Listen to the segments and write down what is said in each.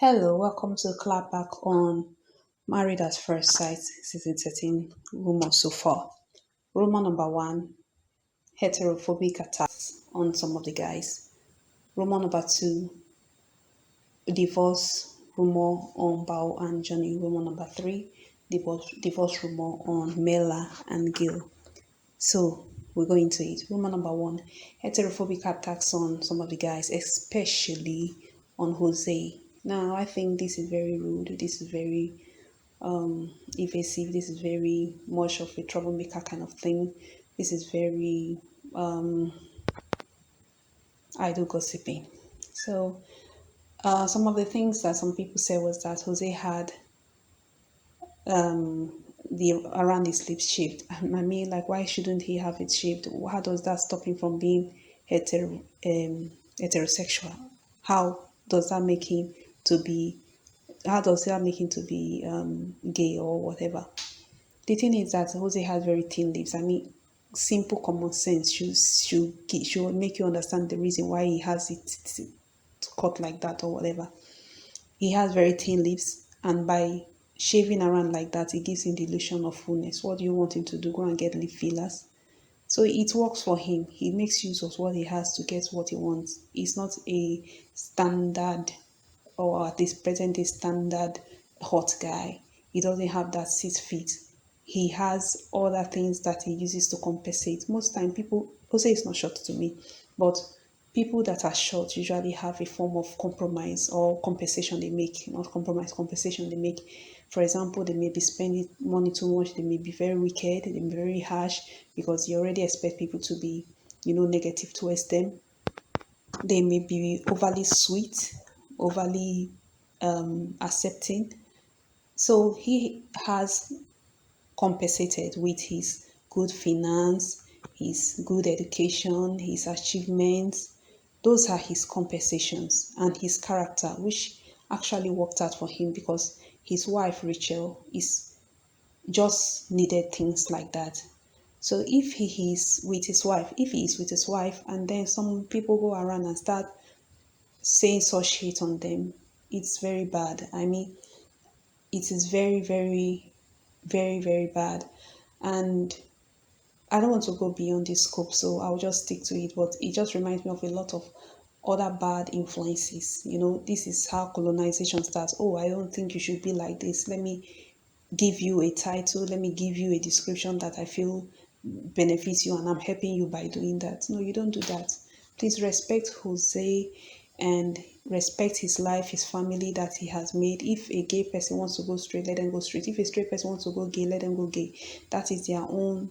Hello, welcome to Clapback on Married at First Sight, Season 13, Rumor so far. Rumor number one, heterophobic attacks on some of the guys. Rumor number two, divorce rumor on Bao and Johnny. Rumor number three, divorce rumor on Mela and Gil. So we're going to it. Rumor number one, heterophobic attacks on some of the guys, especially on Jose. Now, I think this is very rude. This is very evasive. This is very much of a troublemaker kind of thing. This is very idle gossiping. So, some of the things that some people said was that Jose had the around his lips shaved. I mean, like, why shouldn't he have it shaved? How does that stop him from being heterosexual? How does that make him to be? How does that make him to be gay or whatever? The thing is that Jose has very thin lips. I mean, simple common sense should make you understand the reason why he has it cut like that or whatever. He has very thin lips, and by shaving around like that, it gives him the illusion of fullness. What do you want him to do? Go and get lip fillers? So it works for him. He makes use of what he has to get what he wants. He's not a standard, or at this present day standard hot guy. He doesn't have that 6 feet. He has other things that he uses to compensate. Most time people Jose is not short to me, but people that are short usually have a form of compromise or compensation they make, not compromise, compensation they make. For example, they may be spending money too much, they may be very wicked, they may be very harsh because you already expect people to be, negative towards them. They may be overly sweet, overly accepting. So he has compensated with his good finance, his good education, his achievements. Those are his compensations and his character, which actually worked out for him because his wife Rachel is just needed things like that. So if he is with his wife, and then some people go around and start saying such shit on them, it's very bad. I mean, it is very, very, very, very bad. And I don't want to go beyond this scope, so I'll just stick to it. But it just reminds me of a lot of other bad influences. This is how colonization starts. Oh, I don't think you should be like this. Let me give you a title. Let me give you a description that I feel benefits you, and I'm helping you by doing that. No, you don't do that. Please respect Jose and respect his life, his family that he has made. If a gay person wants to go straight, let them go straight. If a straight person wants to go gay, let them go gay. That is their own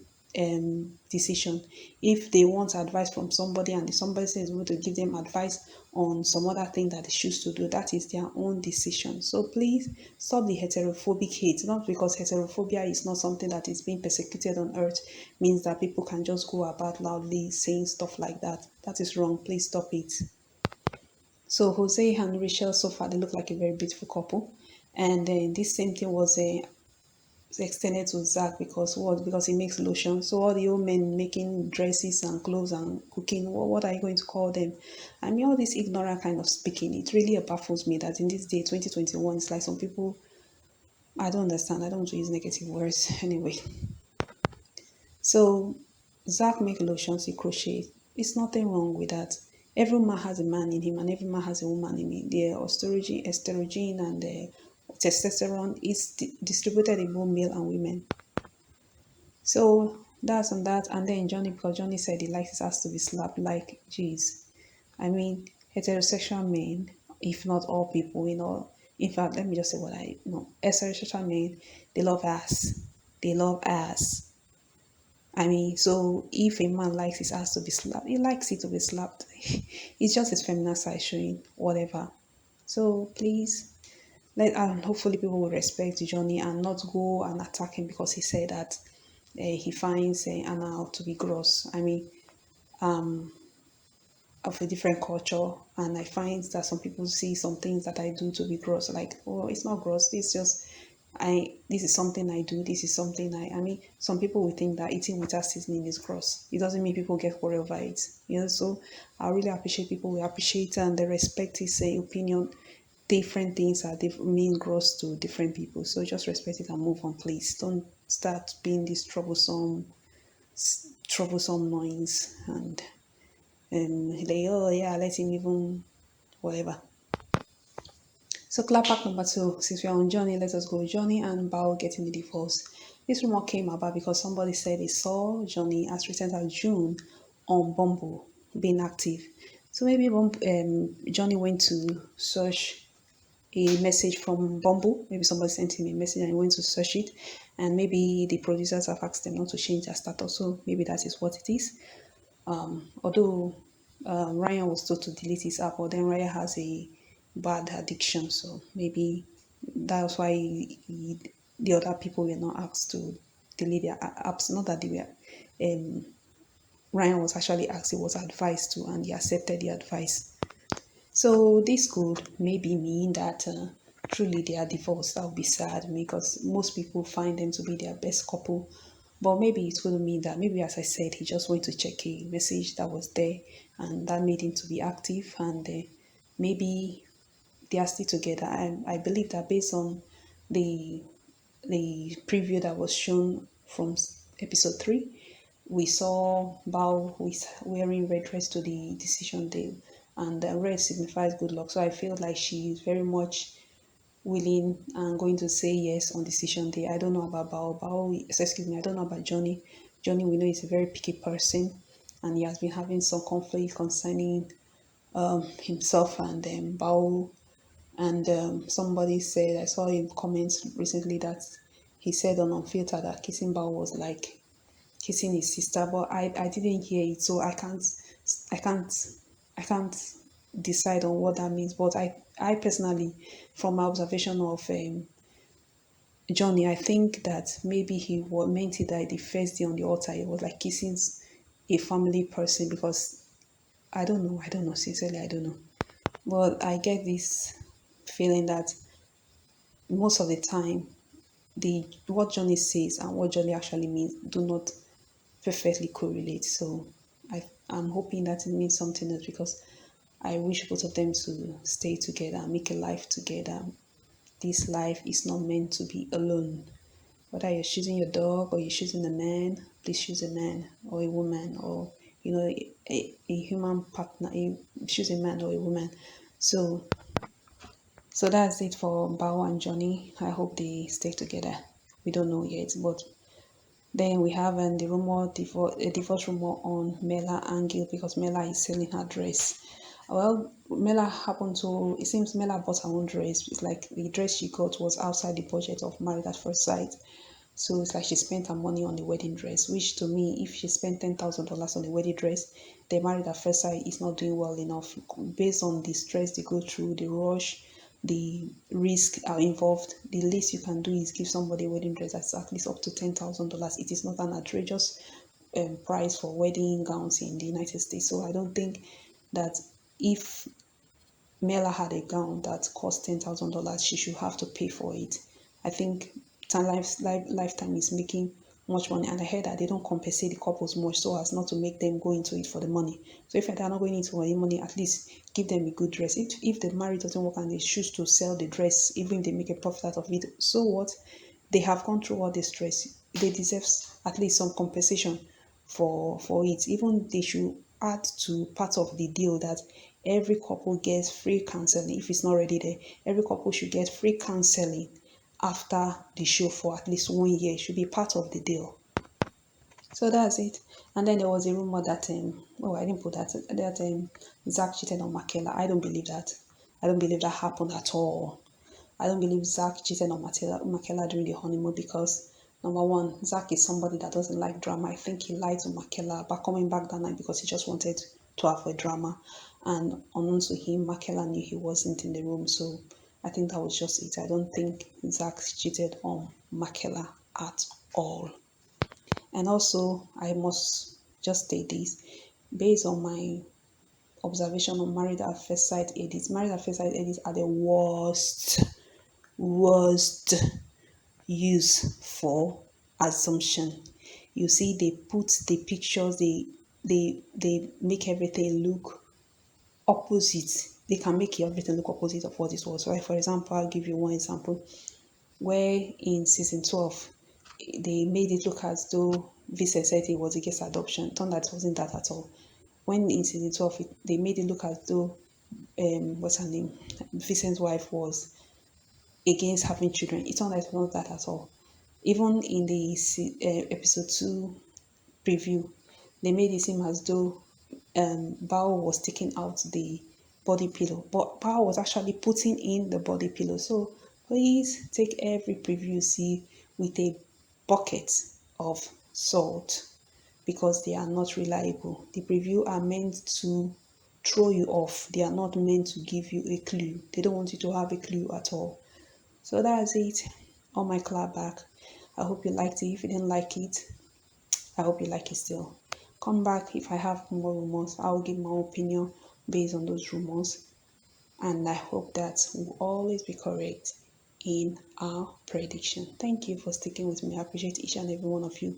decision. If they want advice from somebody and somebody says able to give them advice on some other thing that they choose to do, that is their own decision. So please stop the heterophobic hate. Not because heterophobia is not something that is being persecuted on earth means that people can just go about loudly saying stuff like that. That is wrong. Please stop it. So Jose and Rachel, so far they look like a very beautiful couple, and then this same thing was extended to Zach because what? Because he makes lotion. So all the old men making dresses and clothes and cooking, what are you going to call them? I mean, all this ignorant kind of speaking, it really baffles me that in this day, 2021, it's like some people, I don't understand. I don't want to use negative words anyway. So Zach make lotions, he crochet. It's nothing wrong with that. Every man has a man in him and every man has a woman in him. The estrogen and the testosterone is distributed in both male and women. So that's on that. And then Johnny, because Johnny said he likes his ass to be slapped, like, jeez. I mean, heterosexual men, if not all people, in fact, let me just say what I know. Heterosexual men, they love ass. They love ass. I mean, so if a man likes his ass to be slapped, he likes it to be slapped. It's just his feminine side showing, whatever. So please, hopefully people will respect Johnny and not go and attack him because he said that he finds Anna to be gross. I mean, of a different culture, and I find that some people see some things that I do to be gross. Like, oh, it's not gross. This just this is something I do. This is something I mean, some people will think that eating without seasoning is gross. It doesn't mean people get worried over it. So I really appreciate people will appreciate and they respect his opinion. different things are mean gross to different people. So just respect it and move on, please. Don't start being this troublesome noise and like, oh yeah, let him even whatever. So clapback number two, since we are on Johnny, let us go. Johnny and Bao getting the divorce. This rumor came about because somebody said they saw Johnny as recent as June on Bumble being active. So maybe Johnny went to search a message from Bumble. Maybe somebody sent him a message and he went to search it. And maybe the producers have asked them not to change their status. So maybe that is what it is. Although Ryan was told to delete his app, but then Ryan has a bad addiction, so maybe that's why the other people were not asked to delete their apps. Not that they were. Ryan was actually asked; he was advised to, and he accepted the advice. So this could maybe mean that truly they are divorced. That would be sad because most people find them to be their best couple. But maybe it could mean that maybe, as I said, he just went to check a message that was there, and that made him to be active, and maybe they are still together. I believe that based on the preview that was shown from episode 3, we saw Bao with wearing red dress to the decision day, and red signifies good luck. So I feel like she is very much willing and going to say yes on decision day. I don't know about Bao. Bao, excuse me, I don't know about Johnny. Johnny, we know, is a very picky person, and he has been having some conflict concerning himself and Bao. And somebody said, I saw in comments recently that he said on Unfiltered that kissing Bao was like kissing his sister, but I didn't hear it, so I can't I can't decide on what that means. But I personally, from my observation of Johnny, I think that maybe he meant it that the first day on the altar it was like kissing a family person, because I don't know, sincerely I don't know. But I get this feeling that most of the time the what Johnny says and what Johnny actually means do not perfectly correlate. So I'm hoping that it means something else, because I wish both of them to stay together and make a life together. This life is not meant to be alone. Whether you're choosing your dog or you're choosing a man, please choose a man or a woman, or a human partner. Choose a man or a woman. So that's it for Bao and Johnny. I hope they stay together. We don't know yet, but then we have the a divorce rumor on Mela and Gil, because Mela is selling her dress. Well, it seems Mela bought her own dress. It's like the dress she got was outside the budget of Married at First Sight. So it's like she spent her money on the wedding dress, which to me, if she spent $10,000 on the wedding dress, the Married at First Sight is not doing well enough. Based on the stress they go through, the rush, the risk are involved, the least you can do is give somebody a wedding dress that's at least up to $10,000. It is not an outrageous price for wedding gowns in the United States. So I don't think that if Mela had a gown that cost $10,000, she should have to pay for it. I think Lifetime is making much money, and I heard that they don't compensate the couples much so as not to make them go into it for the money. So if they're not going into for the money, at least give them a good dress. If the marriage doesn't work and they choose to sell the dress, even if they make a profit out of it, so what? They have gone through all the stress. They deserve at least some compensation for it. Even they should add to part of the deal that every couple gets free counseling. If it's not already there, every couple should get free counseling after the show for at least 1 year. It should be part of the deal. So that's it. And then there was a rumor that I didn't put that Zach cheated on Makela. I don't believe that. I don't believe that happened at all. I don't believe Zach cheated on Makela during the honeymoon, because number one, Zach is somebody that doesn't like drama. I think he lied to Makela about coming back that night because he just wanted to avoid drama. And unknown to him, Makela knew he wasn't in the room. So I think that was just it. I don't think Zach cheated on Makela at all. And also, I must just state this, based on my observation on Married at First Sight edits. Married at First Sight edits are the worst use for assumption. You see, they put the pictures, they make everything look opposite. they can make everything look opposite of what it was. Like for example, I'll give you one example where in season 12 they made it look as though Vincent said it was against adoption. Turned out it wasn't that at all. When in season 12 they made it look as though what's her name, Vincent's wife was against having children. It turned out it wasn't that at all. Even in the episode 2 preview, they made it seem as though Bao was taking out the body pillow, but Bao was actually putting in the body pillow. So please take every preview you see with a bucket of salt because they are not reliable. The preview are meant to throw you off. They are not meant to give you a clue. They don't want you to have a clue at all. So that's it on my clapback. I hope you liked it. If you didn't like it, I hope you like it still. Come back if I have more rumors. I'll give my opinion based on those rumors. And I hope that we'll always be correct in our prediction. Thank you for sticking with me. I appreciate each and every one of you.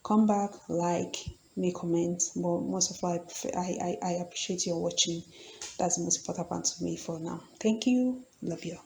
Come back, like, make comments. But most of all, I appreciate your watching. That's the most important part to me for now. Thank you. Love you.